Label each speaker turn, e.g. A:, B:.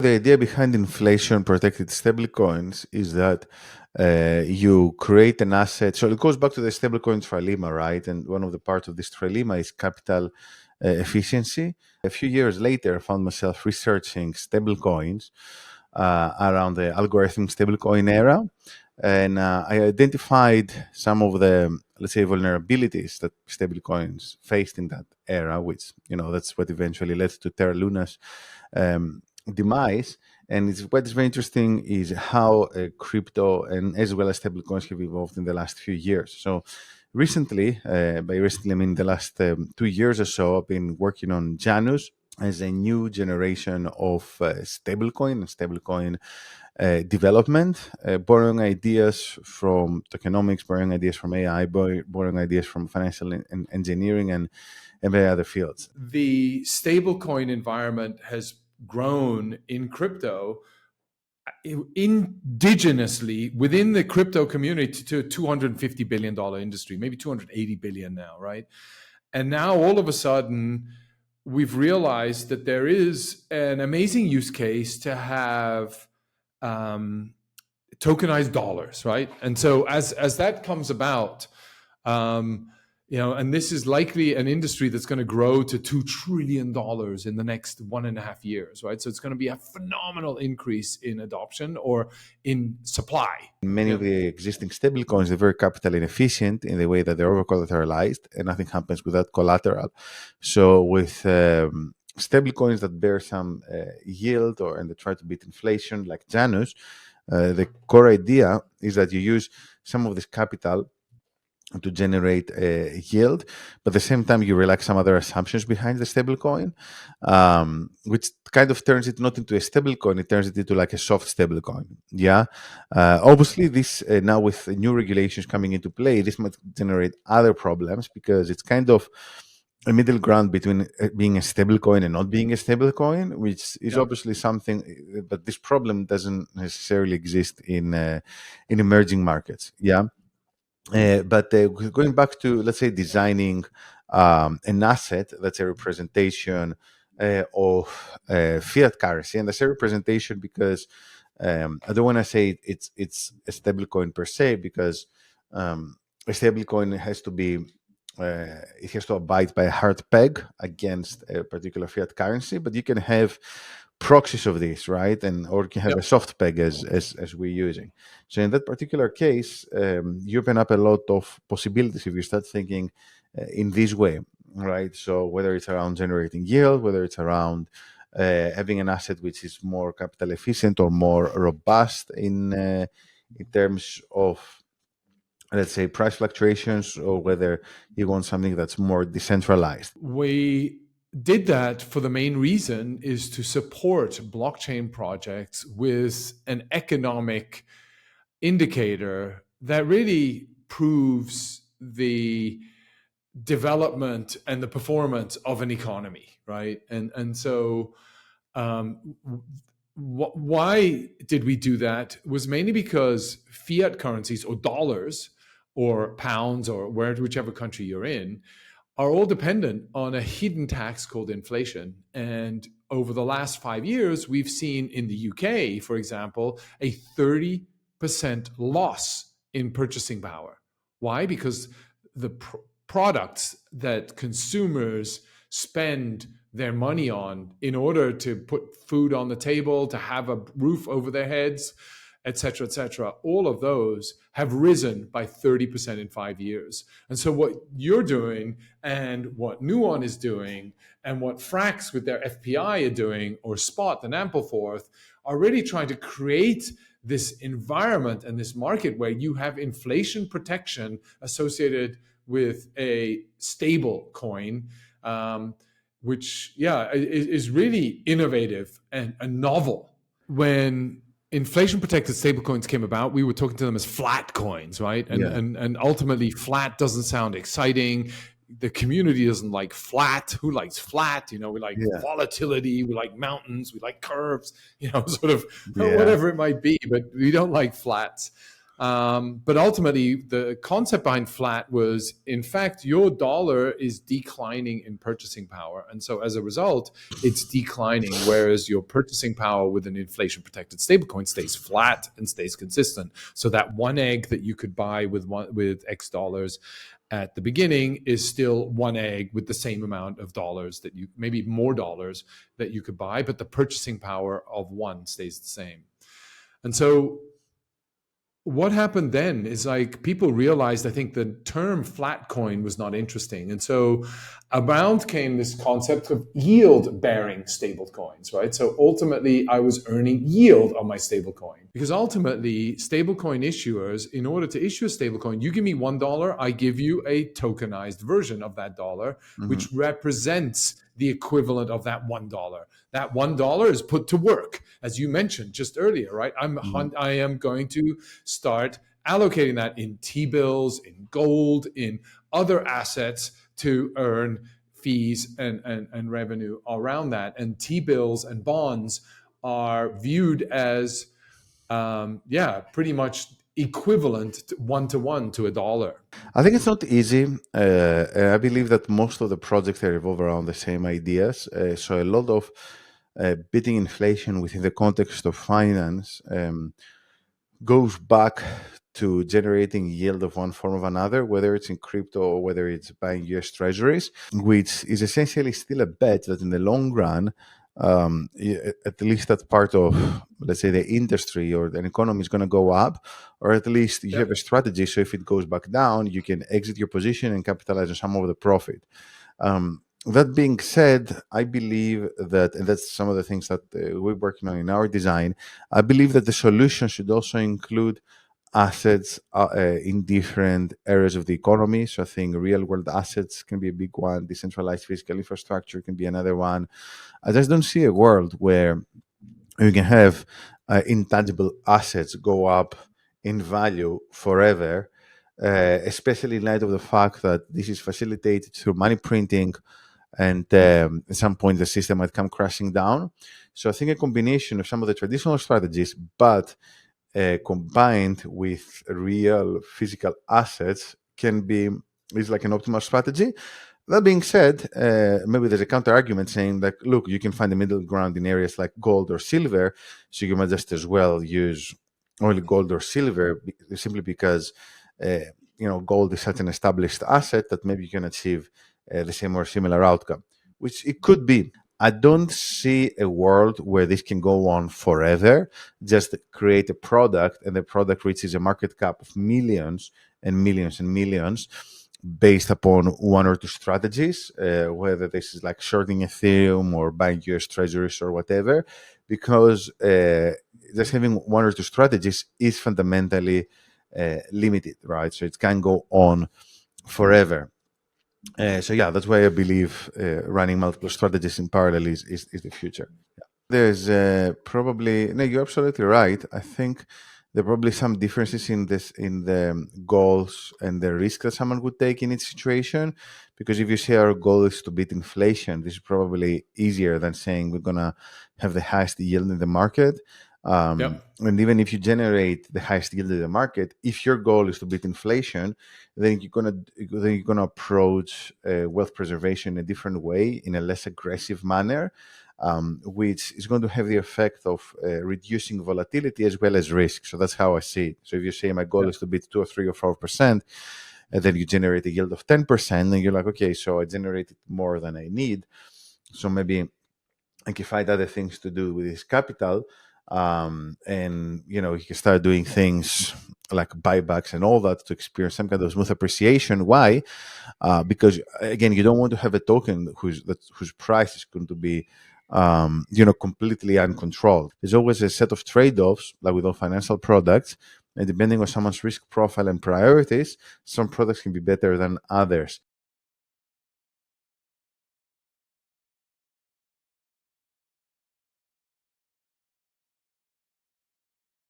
A: The idea behind inflation-protected stablecoins is that you create an asset. So it goes back to the stablecoin trilemma, right? And one of the parts of this trilemma is capital efficiency. A few years later, I found myself researching stablecoins around the algorithmic stablecoin era. And I identified some of the, let's say, vulnerabilities that stablecoins faced in that era, which, that's what eventually led to Terra Luna's demise. And what is very interesting is how crypto and as well as stablecoins have evolved in the last few years. So recently, by recently I mean the last 2 years or so, I've been working on Janus as a new generation of stablecoin development, borrowing ideas from tokenomics, borrowing ideas from AI, borrowing ideas from financial engineering and many other fields.
B: The stablecoin environment has grown in crypto indigenously within the crypto community to a $250 billion industry, maybe 280 billion now, right? And now all of a sudden, we've realized that there is an amazing use case to have tokenized dollars, right? And so as that comes about, and this is likely an industry that's going to grow to $2 trillion in the next 1.5 years, right? So it's going to be a phenomenal increase in adoption or in supply.
A: Many of the existing stablecoins are very capital inefficient in the way that they're over-collateralized and nothing happens without collateral. So with stablecoins that bear some yield and they try to beat inflation like Janus, the core idea is that you use some of this capital to generate a yield, but at the same time you relax some other assumptions behind the stablecoin, which kind of turns it not into a stablecoin, it turns it into like a soft stablecoin. Yeah, obviously this now with new regulations coming into play, this might generate other problems because it's kind of a middle ground between being a stablecoin and not being a stablecoin, which is obviously something, but this problem doesn't necessarily exist in emerging markets. Yeah. But going back to, let's say, designing an asset that's a representation of fiat currency, and I say representation because I don't want to say it's a stablecoin per se, because a stablecoin has to be it has to abide by a hard peg against a particular fiat currency, but you can have proxies of this, right? Or you can have a soft peg as we're using. So in that particular case, you open up a lot of possibilities if you start thinking in this way, right? So whether it's around generating yield, whether it's around having an asset which is more capital efficient or more robust in terms of, let's say, price fluctuations, or whether you want something that's more decentralized.
B: We did that for the main reason is to support blockchain projects with an economic indicator that really proves the development and the performance of an economy, right? And so why did we do that? It was mainly because fiat currencies or dollars or pounds or whichever country you're in are all dependent on a hidden tax called inflation. And over the last 5 years, we've seen in the UK, for example, a 30% loss in purchasing power. Why? Because the products that consumers spend their money on in order to put food on the table, to have a roof over their heads, et cetera, all of those have risen by 30% in 5 years. And so what you're doing and what Nuon is doing and what Frax with their FPI are doing, or Spot and Ampleforth, are really trying to create this environment and this market where you have inflation protection associated with a stable coin, which is really innovative and novel. When inflation protected stablecoins came about, we were talking to them as flat coins, right? And ultimately, flat doesn't sound exciting. The community doesn't like flat. Who likes flat? We like volatility. We like mountains. We like curves. Sort of whatever it might be. But we don't like flats. But ultimately, the concept behind flat was, in fact, your dollar is declining in purchasing power. And so as a result, it's declining, whereas your purchasing power with an inflation protected stablecoin stays flat and stays consistent. So that one egg that you could buy with X dollars at the beginning is still one egg with the same amount of dollars that you, maybe more dollars that you could buy, but the purchasing power of one stays the same. And so what happened then is, like, people realized, I think, the term flatcoin was not interesting. And so around came this concept of yield bearing stable coins, right? So ultimately I was earning yield on my stable coin, because ultimately stablecoin issuers, in order to issue a stablecoin, you give me $1, I give you a tokenized version of that dollar, which represents the equivalent of that $1. That $1 is put to work, as you mentioned just earlier, right? I am going to start allocating that in T-bills, in gold, in other assets to earn fees and revenue around that. And T-bills and bonds are viewed as, pretty much equivalent one-to-one to a dollar.
A: I think it's not easy. I believe that most of the projects are revolve around the same ideas. So a lot of beating inflation within the context of finance goes back to generating yield of one form or another, whether it's in crypto or whether it's buying US treasuries, which is essentially still a bet that in the long run, at least that part of, let's say, the industry or the economy is going to go up, or at least you have a strategy. So if it goes back down, you can exit your position and capitalize on some of the profit. That being said, I believe that, and that's some of the things that we're working on in our design, I believe that the solution should also include assets in different areas of the economy. So I think real world assets can be a big one. Decentralized fiscal infrastructure can be another one. I just don't see a world where you can have intangible assets go up in value forever, especially in light of the fact that this is facilitated through money printing, and at some point the system might come crashing down. So I think a combination of some of the traditional strategies, but combined with real physical assets, is like an optimal strategy. That being said, maybe there's a counter argument saying that, look, you can find a middle ground in areas like gold or silver, so you might just as well use only gold or silver, simply because gold is such an established asset that maybe you can achieve the same or similar outcome, which it could be. I don't see a world where this can go on forever. Just create a product, and the product reaches a market cap of millions and millions and millions based upon one or two strategies, whether this is like shorting Ethereum or buying US treasuries or whatever, because just having one or two strategies is fundamentally limited, right? So it can go on forever. So yeah, that's why I believe running multiple strategies in parallel is the future. There's probably, no, you're absolutely right. I think there are probably some differences in the goals and the risk that someone would take in each situation. Because if you say our goal is to beat inflation, this is probably easier than saying we're gonna have the highest yield in the market. And even if you generate the highest yield in the market, if your goal is to beat inflation, then you're gonna approach wealth preservation in a different way, in a less aggressive manner, which is going to have the effect of reducing volatility as well as risk. So that's how I see it. So if you say my goal is to beat 2 or 3 or 4%, and then you generate a yield of 10%, and you're like, okay, so I generated more than I need. So maybe I can find other things to do with this capital. And you can start doing things like buybacks and all that to experience some kind of smooth appreciation. Why? Because again, you don't want to have a token whose price is going to be completely uncontrolled. There's always a set of trade-offs, like with all financial products, and depending on someone's risk profile and priorities, some products can be better than others.